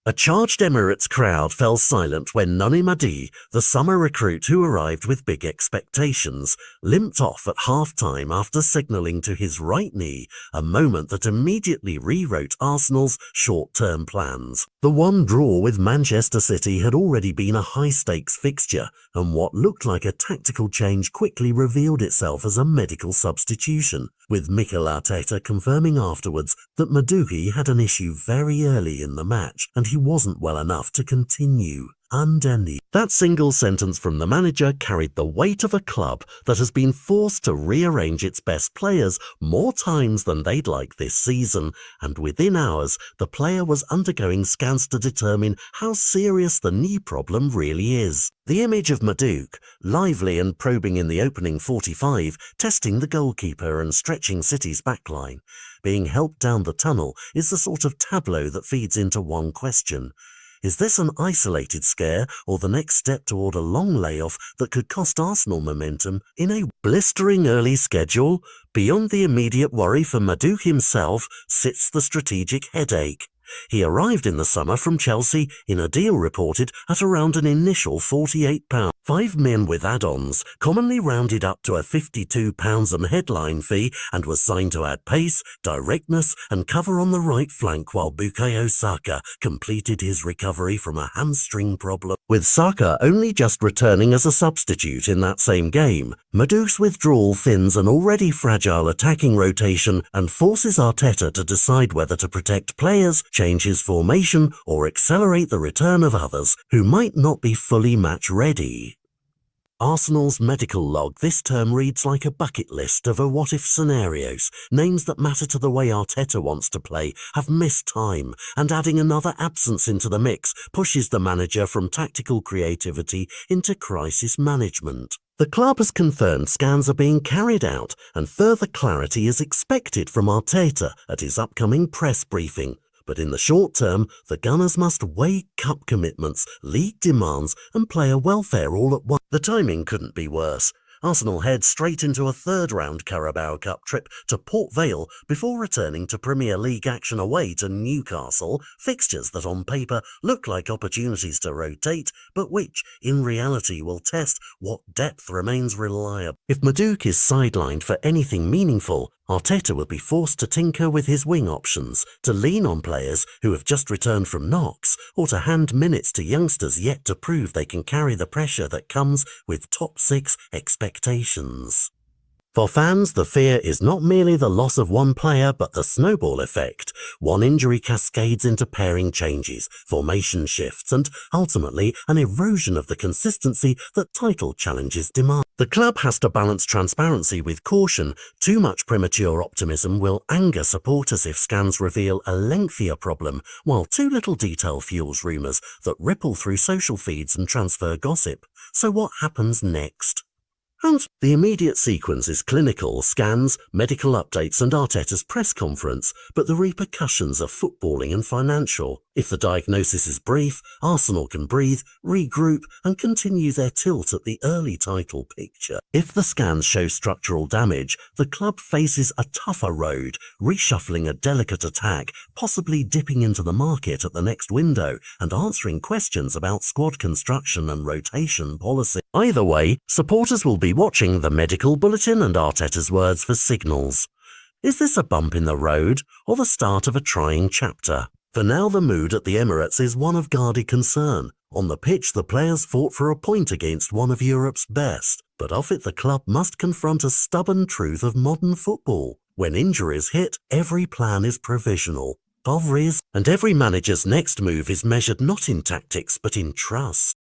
A charged Emirates crowd fell silent when Nani Madi, the summer recruit who arrived with big expectations, limped off at half-time after signalling to his right knee, a moment that immediately rewrote Arsenal's short-term plans. The one draw with Manchester City had already been a high-stakes fixture, and what looked like a tactical change quickly revealed itself as a medical substitution, with Mikel Arteta confirming afterwards that Madueke had an issue very early in the match, and he wasn't well enough to continue. Undeni. That single sentence from the manager carried the weight of a club that has been forced to rearrange its best players more times than they'd like this season, and within hours the player was undergoing scans to determine how serious the knee problem really is. The image of Madueke, lively and probing in the opening 45, testing the goalkeeper and stretching City's backline, being helped down the tunnel, is the sort of tableau that feeds into one question. Is this an isolated scare or the next step toward a long layoff that could cost Arsenal momentum in a blistering early schedule? Beyond the immediate worry for Madueke himself sits the strategic headache. He arrived in the summer from Chelsea in a deal reported at around an initial £48. 5 million with add-ons, commonly rounded up to a £52 and headline fee, and was signed to add pace, directness and cover on the right flank while Bukayo Saka completed his recovery from a hamstring problem. With Saka only just returning as a substitute in that same game, Madueke's withdrawal thins an already fragile attacking rotation and forces Arteta to decide whether to protect players, change his formation or accelerate the return of others who might not be fully match ready. Arsenal's medical log this term reads like a bucket list of a what-if scenarios. Names that matter to the way Arteta wants to play have missed time, and adding another absence into the mix pushes the manager from tactical creativity into crisis management. The club has confirmed scans are being carried out, and further clarity is expected from Arteta at his upcoming press briefing. But in the short term, the Gunners must weigh cup commitments, league demands and player welfare all at once. The timing couldn't be worse. Arsenal head straight into a third-round Carabao Cup trip to Port Vale before returning to Premier League action away to Newcastle, fixtures that on paper look like opportunities to rotate, but which, in reality, will test what depth remains reliable. If Madueke is sidelined for anything meaningful, Arteta will be forced to tinker with his wing options, to lean on players who have just returned from knocks, or to hand minutes to youngsters yet to prove they can carry the pressure that comes with top 6 expectations. For fans, the fear is not merely the loss of one player but the snowball effect. One injury cascades into pairing changes, formation shifts and, ultimately, an erosion of the consistency that title challenges demand. The club has to balance transparency with caution. Too much premature optimism will anger supporters if scans reveal a lengthier problem, while too little detail fuels rumours that ripple through social feeds and transfer gossip. So what happens next? And the immediate sequence is clinical, scans, medical updates and Arteta's press conference, but the repercussions are footballing and financial. If the diagnosis is brief, Arsenal can breathe, regroup and continue their tilt at the early title picture. If the scans show structural damage, the club faces a tougher road, reshuffling a delicate attack, possibly dipping into the market at the next window and answering questions about squad construction and rotation policy. Either way, supporters will be watching the medical bulletin and Arteta's words for signals. Is this a bump in the road or the start of a trying chapter? For now, the mood at the Emirates is one of guarded concern. On the pitch, the players fought for a point against one of Europe's best, but off it the club must confront a stubborn truth of modern football. When injuries hit, every plan is provisional, and every manager's next move is measured not in tactics but in trust.